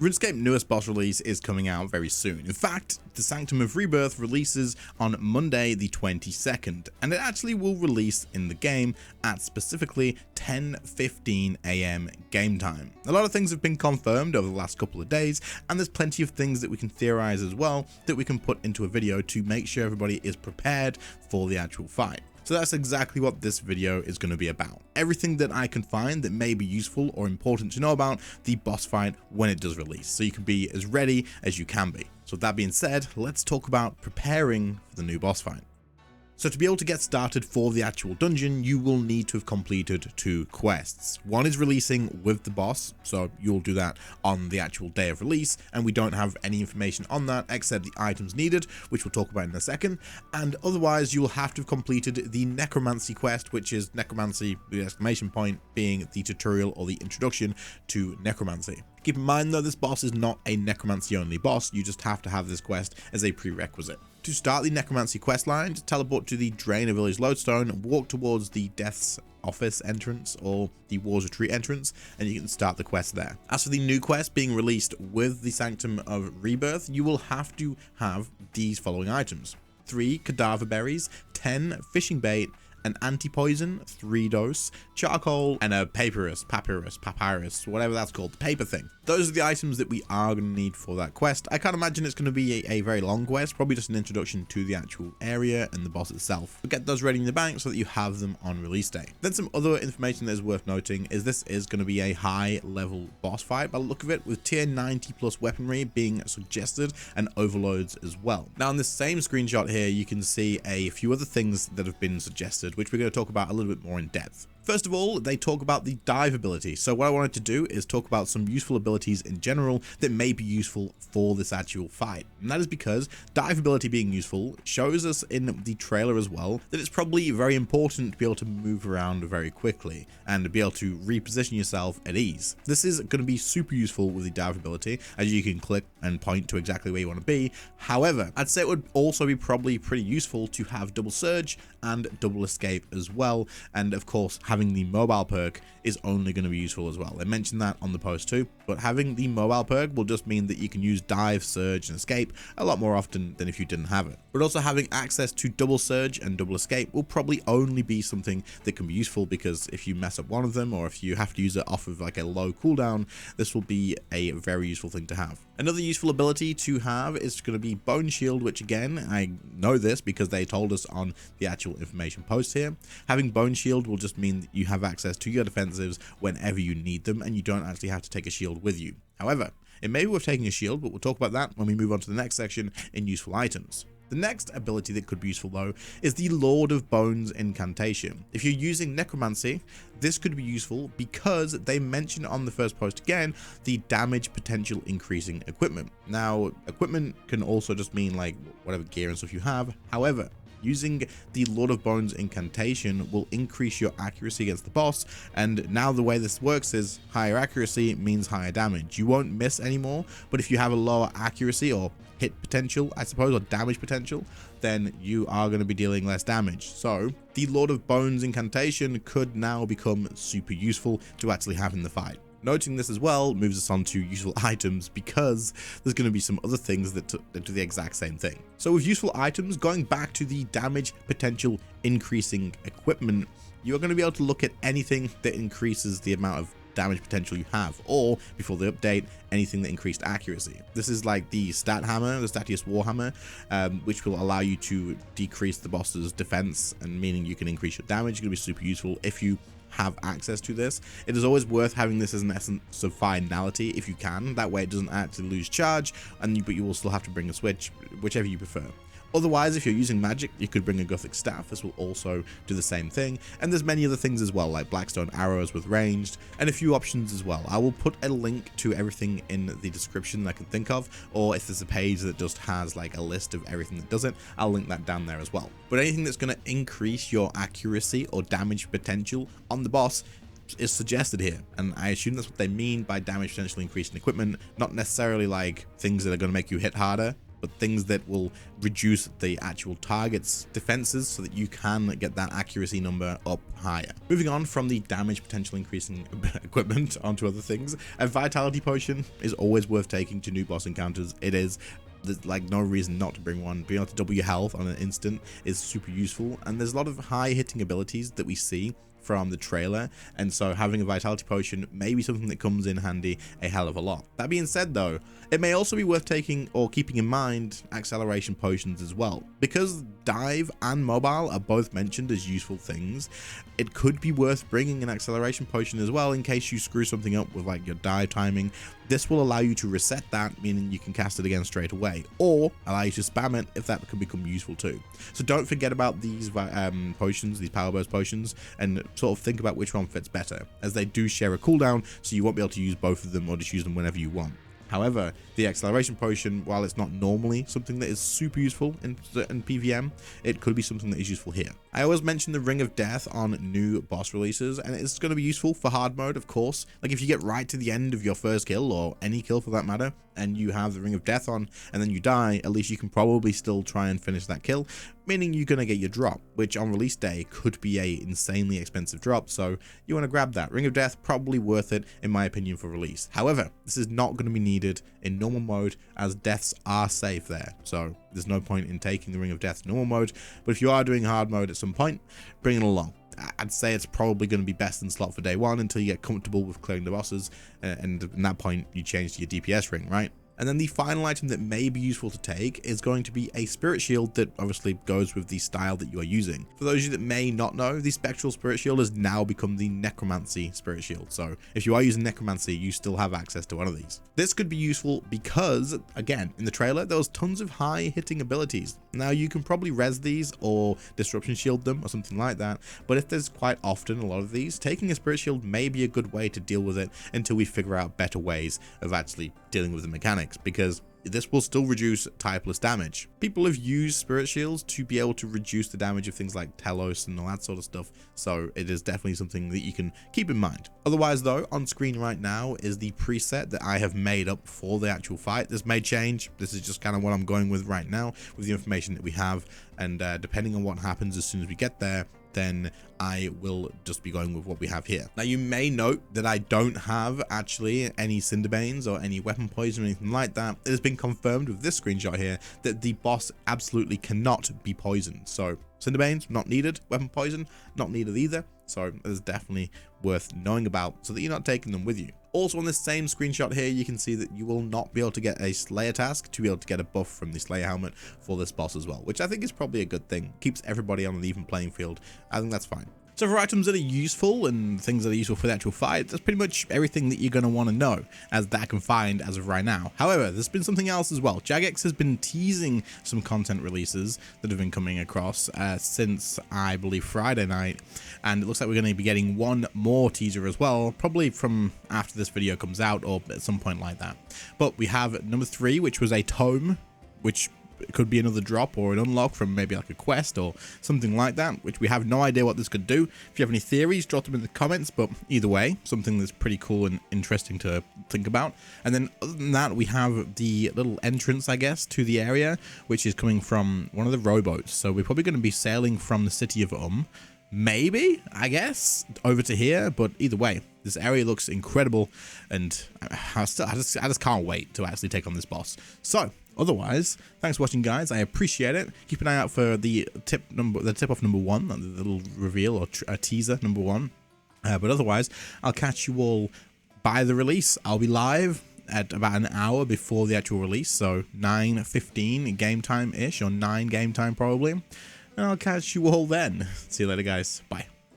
RuneScape's newest boss release is coming out very soon. In fact, the Sanctum of Rebirth releases on Monday the 22nd, and it actually will release in the game at specifically 10:15 AM game time. A lot of things have been confirmed over the last couple of days, and there's plenty of things that we can theorize as well that we can put into a video to make sure everybody is prepared for the actual fight. So that's exactly what this video is going to be about. Everything that I can find that may be useful or important to know about the boss fight when it does release, so you can be as ready as you can be. So with that being said, let's talk about preparing for the new boss fight. So to be able to get started for the actual dungeon, you will need to have completed 2 quests. One is releasing with the boss, so you'll do that on the actual day of release, and we don't have any information on that except the items needed, which we'll talk about in a second. And otherwise, you'll have to have completed the necromancy quest, which is necromancy with the exclamation point being the tutorial or the introduction to necromancy. Keep in mind though, this boss is not a necromancy only boss, you just have to have this quest as a prerequisite. To start the necromancy questline, just teleport to the Drain of Village Lodestone, walk towards the Death's Office entrance or the War's Retreat entrance, and you can start the quest there. As for the new quest being released with the Sanctum of Rebirth, you will have to have these following items: 3 cadaver berries, 10 fishing bait, an anti-poison, 3 dose, charcoal, and a papyrus, whatever that's called, the paper thing. Those are the items that we are going to need for that quest. I can't imagine it's going to be a very long quest, probably just an introduction to the actual area and the boss itself. But get those ready in the bank so that you have them on release day. Then some other information that is worth noting is this is going to be a high level boss fight by the look of it, with tier 90 plus weaponry being suggested and overloads as well. Now in this same screenshot here, you can see a few other things that have been suggested, which we're going to talk about a little bit more in depth. First of all, they talk about the dive ability. So what I wanted to do is talk about some useful abilities in general that may be useful for this actual fight. And that is because dive ability being useful shows us in the trailer as well that it's probably very important to be able to move around very quickly and to be able to reposition yourself at ease. This is going to be super useful with the dive ability, as you can click and point to exactly where you want to be. However, I'd say it would also be probably pretty useful to have double surge and double escape as well. And of course, having the mobile perk is only going to be useful as well. I mentioned that on the post too, but having the mobile perk will just mean that you can use dive, surge, and escape a lot more often than if you didn't have it. But also having access to double surge and double escape will probably only be something that can be useful, because if you mess up one of them, or if you have to use it off of like a low cooldown, this will be a very useful thing to have. Another useful ability to have is going to be Bone Shield, which again, I know this because they told us on the actual information post here. Having Bone Shield will just mean that you have access to your defensives whenever you need them, and you don't actually have to take a shield with you. However, it may be worth taking a shield, but we'll talk about that when we move on to the next section in useful items. The next ability that could be useful though is the Lord of Bones incantation. If you're using necromancy, this could be useful because they mention on the first post again the damage potential increasing equipment. Now, equipment can also just mean like whatever gear and stuff you have. However, using the Lord of Bones incantation will increase your accuracy against the boss, and now the way this works is higher accuracy means higher damage. You won't miss anymore, but if you have a lower accuracy or hit potential, I suppose, or damage potential, then you are going to be dealing less damage. So the Lord of Bones incantation could now become super useful to actually have in the fight. Noting this as well moves us on to useful items, because there's going to be some other things that do the exact same thing. So with useful items, going back to the damage potential increasing equipment, you're going to be able to look at anything that increases the amount of damage potential you have, or before the update, anything that increased accuracy. This is like the stat hammer, the Statius Warhammer, which will allow you to decrease the boss's defense, and meaning you can increase your damage. It's going to be super useful if you have access to this. It is always worth having this as an essence of finality if you can. That way it doesn't actually lose charge, but you will still have to bring a switch, whichever you prefer. Otherwise, if you're using magic, you could bring a Gothic staff. This will also do the same thing. And there's many other things as well, like Blackstone arrows with ranged, and a few options as well. I will put a link to everything in the description that I can think of, or if there's a page that just has like a list of everything that does it, I'll link that down there as well. But anything that's going to increase your accuracy or damage potential on the boss is suggested here, and I assume that's what they mean by damage potentially increasing equipment, not necessarily like things that are going to make you hit harder, but things that will reduce the actual target's defenses so that you can get that accuracy number up higher. Moving on from the damage potential increasing equipment onto other things, a vitality potion is always worth taking to new boss encounters. It is. There's like no reason not to bring one. Being able to double your health on an instant is super useful, and there's a lot of high hitting abilities that we see from the trailer, and so having a vitality potion may be something that comes in handy a hell of a lot. That being said though, it may also be worth taking or keeping in mind acceleration potions as well. Because dive and mobile are both mentioned as useful things, it could be worth bringing an acceleration potion as well in case you screw something up with like your dive timing. This will allow you to reset that, meaning you can cast it again straight away, or allow you to spam it if that can become useful too. So don't forget about these potions, these power burst potions, and sort of think about which one fits better, as they do share a cooldown, so you won't be able to use both of them or just use them whenever you want. However, the acceleration potion, while it's not normally something that is super useful in PvM, it could be something that is useful here. I always mention the Ring of Death on new boss releases, and it's going to be useful for hard mode, of course. Like if you get right to the end of your first kill, or any kill for that matter, and you have the Ring of Death on, and then you die, at least you can probably still try and finish that kill, meaning you're going to get your drop, which on release day could be a insanely expensive drop, so you want to grab that. Ring of Death, probably worth it, in my opinion, for release. However, this is not going to be needed in normal mode, as deaths are safe there, so there's no point in taking the Ring of Death normal mode. But if you are doing hard mode at some point, bring it along. I'd say it's probably going to be best in slot for day one until you get comfortable with clearing the bosses, and at that point you change to your DPS ring, right? And then the final item that may be useful to take is going to be a spirit shield that obviously goes with the style that you are using. For those of you that may not know, the spectral spirit shield has now become the necromancy spirit shield. So if you are using necromancy, you still have access to one of these. This could be useful because, again, in the trailer, there was tons of high hitting abilities. Now you can probably res these or disruption shield them or something like that. But if there's quite often a lot of these, taking a spirit shield may be a good way to deal with it until we figure out better ways of actually dealing with the mechanics, because this will still reduce typeless damage. People have used spirit shields to be able to reduce the damage of things like Telos and all that sort of stuff, so it is definitely something that you can keep in mind. Otherwise though, on screen right now is the preset that I have made up for the actual fight. This may change. This is just kind of what I'm going with right now with the information that we have, and depending on what happens as soon as we get there, then I will just be going with what we have here. Now you may note that I don't have actually any Cinderbanes or any weapon poison or anything like that. It has been confirmed with this screenshot here that the boss absolutely cannot be poisoned. So Cinderbanes, not needed. Weapon poison, not needed either. So it's definitely worth knowing about so that you're not taking them with you. Also on this same screenshot here, you can see that you will not be able to get a Slayer task to be able to get a buff from the Slayer helmet for this boss as well, which I think is probably a good thing. Keeps everybody on an even playing field. I think that's fine. So for items that are useful and things that are useful for the actual fight, that's pretty much everything that you're going to want to know, as that I can find as of right now. However, there's been something else as well. Jagex has been teasing some content releases that have been coming across since, I believe, Friday night, and it looks like we're going to be getting one more teaser as well, probably from after this video comes out or at some point like that. But we have number 3, which was a tome, which it could be another drop or an unlock from maybe like a quest or something like that, which we have no idea what this could do. If you have any theories, drop them in the comments, but either way, something that's pretty cool and interesting to think about. And then other than that, we have the little entrance, I guess, to the area, which is coming from one of the rowboats. So we're probably going to be sailing from the city of maybe, I guess, over to here, but either way, this area looks incredible, and I just can't wait to actually take on this boss. So otherwise, thanks for watching, guys. I appreciate it. Keep an eye out for the tip-off number 1, the little reveal or teaser number 1. But otherwise, I'll catch you all by the release. I'll be live at about an hour before the actual release, so 9:15 game time-ish, or 9 game time probably. And I'll catch you all then. See you later, guys. Bye.